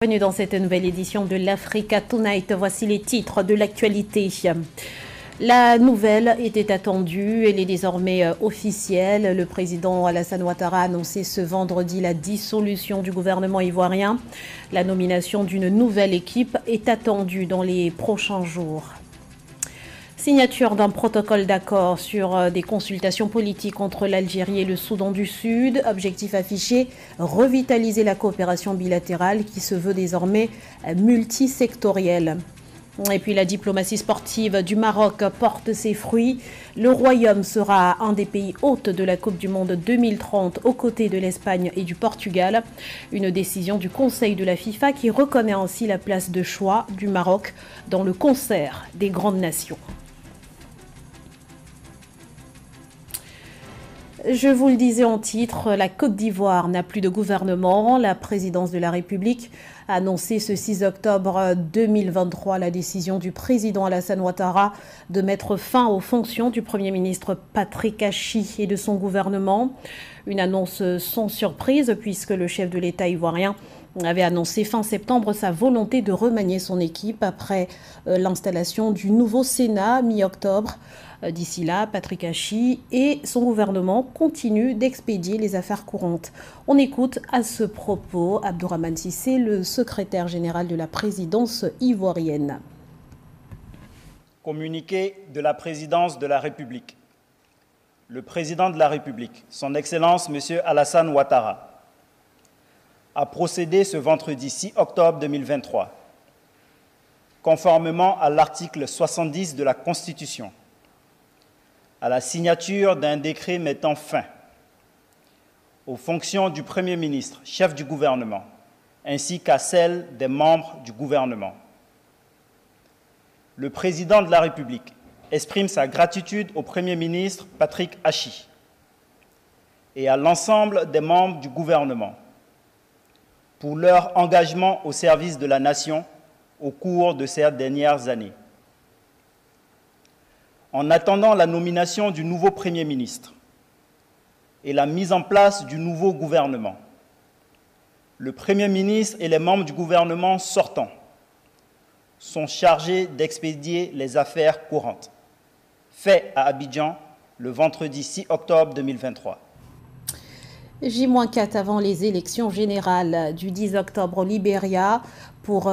Bienvenue dans cette nouvelle édition de l'Africa Tonight. Voici les titres de l'actualité. La nouvelle était attendue, elle est désormais officielle. Le président Alassane Ouattara a annoncé ce vendredi la dissolution du gouvernement ivoirien. La nomination d'une nouvelle équipe est attendue dans les prochains jours. Signature d'un protocole d'accord sur des consultations politiques entre l'Algérie et le Soudan du Sud. Objectif affiché, revitaliser la coopération bilatérale qui se veut désormais multisectorielle. Et puis la diplomatie sportive du Maroc porte ses fruits. Le Royaume sera un des pays hôtes de la Coupe du Monde 2030 aux côtés de l'Espagne et du Portugal. Une décision du Conseil de la FIFA qui reconnaît ainsi la place de choix du Maroc dans le concert des grandes nations. Je vous le disais en titre, la Côte d'Ivoire n'a plus de gouvernement. La présidence de la République a annoncé ce 6 octobre 2023 la décision du président Alassane Ouattara de mettre fin aux fonctions du Premier ministre Patrick Achi et de son gouvernement. Une annonce sans surprise puisque le chef de l'État ivoirien avait annoncé fin septembre sa volonté de remanier son équipe après l'installation du nouveau Sénat mi-octobre. D'ici là, Patrick Achi et son gouvernement continuent d'expédier les affaires courantes. On écoute à ce propos Abdourahmane Cissé, le secrétaire général de la présidence ivoirienne. Communiqué de la présidence de la République. Le président de la République, son Excellence M. Alassane Ouattara, a procédé ce vendredi 6 octobre 2023, conformément à l'article 70 de la Constitution, à la signature d'un décret mettant fin aux fonctions du Premier ministre, chef du gouvernement, ainsi qu'à celles des membres du gouvernement. Le président de la République exprime sa gratitude au Premier ministre Patrick Achi et à l'ensemble des membres du gouvernement pour leur engagement au service de la nation au cours de ces dernières années. En attendant la nomination du nouveau Premier ministre et la mise en place du nouveau gouvernement, le Premier ministre et les membres du gouvernement sortant sont chargés d'expédier les affaires courantes, fait à Abidjan le vendredi 6 octobre 2023. J-4 avant les élections générales du 10 octobre au Libéria pour